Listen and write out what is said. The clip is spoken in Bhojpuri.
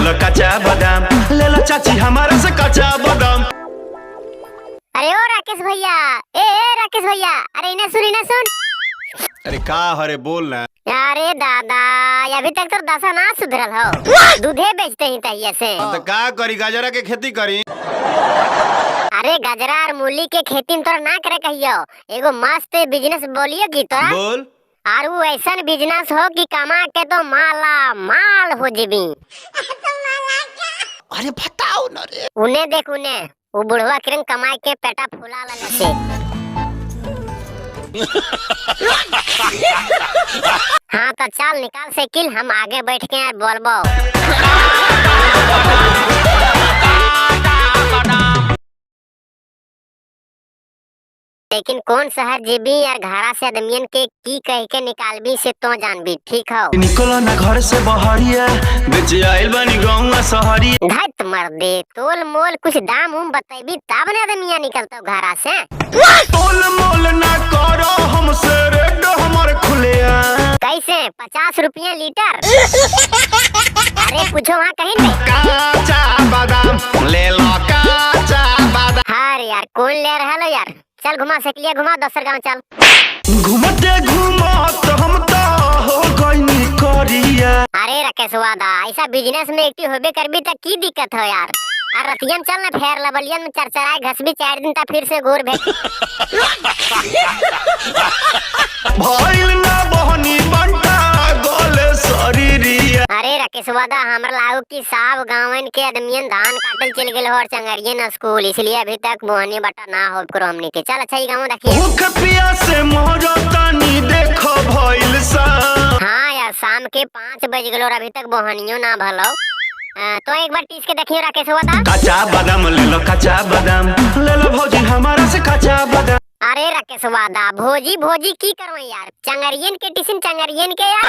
लो कच्चा बादाम, ले लो चाची हमारा से कच्चा बादाम। अरे ओ राकेश भैया, ए राकेश भैया, अरे इन्हें सुन। अरे का हरे बोल ना। अरे दादा, अभी तक तो दशा ना सुधरल हो, दूधे बेचते ही तहिए से। तो का करी, गाजरा के खेती करी। अरे गजरा और मूली के खेती में तोरा ना करे कहियो, एगो मस्त बिजनेस बोलियो की तोरा। बोल। और वो ऐसा बिजनेस हो कि कमा के तो माला माल हो जीबी। अरे बताओ ना रे। उन्हें देख, उन्हें वो बुढ़वा किरण कमाई के पेटा फुला लेने से। हाँ तो चल निकाल साइकिल, हम आगे बैठ के बोलबो। लेकिन कौन शहर जीबी यार, घरा से आदमियन के की कह के निकालबी से तो जानबी, ठीक हो। निकलो ना घर से बहरिया, बेचे आइल बानी गाँव शहरिया। धत मर दे, तोल मोल कुछ दाम उम बतेबी तब ना आदमिया निकलतो घरा से। तोल मोल ना करो हमसे, रेट हमारे खुले। कैसे 50 रुपया लीटर? अरे पूछो वहाँ कहीं नहीं। कच्चा बादाम ले लो, कच्चा बादाम। हाँ यार, कौन ले रहा लो यार, चल घुमा सकलिए, घुमा दोसर गाँव चल। घूमते घूमत हम तो हो गई करिया। अरे राकेश वादा, ऐसा बिजनेस में एक्टिव होबे करबी त की दिक्कत हो यार। और रतियन चल ना, फेर लबलियन में चरचराए घसबी 4 दिन ता फिर से गोर भेट। भइल ना बहनी बंटा गोले शरीरिया। अरे राकेश वादा, हमरा लागू कि सब गांवन के आदमियन धान काटल चल गेल और चंगरियन स्कूल, इसलिए अभी तक मोहनी बटा ना हो करो हमनी के। चल अच्छा ही गाँव देखिए। भूख प्यास से मोहरतानी देखो भइल सा। हाँ यार, शाम के 5 बज गेलो और अभी तक मोहनियो ना भलो। तो एक बार टीस के देखियो राकेश वादा। कच्चा बादाम ले लो, कच्चा बादाम ले लो भौजी हमारा से कच्चा बादाम। अरे राकेश वादा, भोजी भोजी की करो यार, चंगरियन के टिफिन चंगरियन के यार।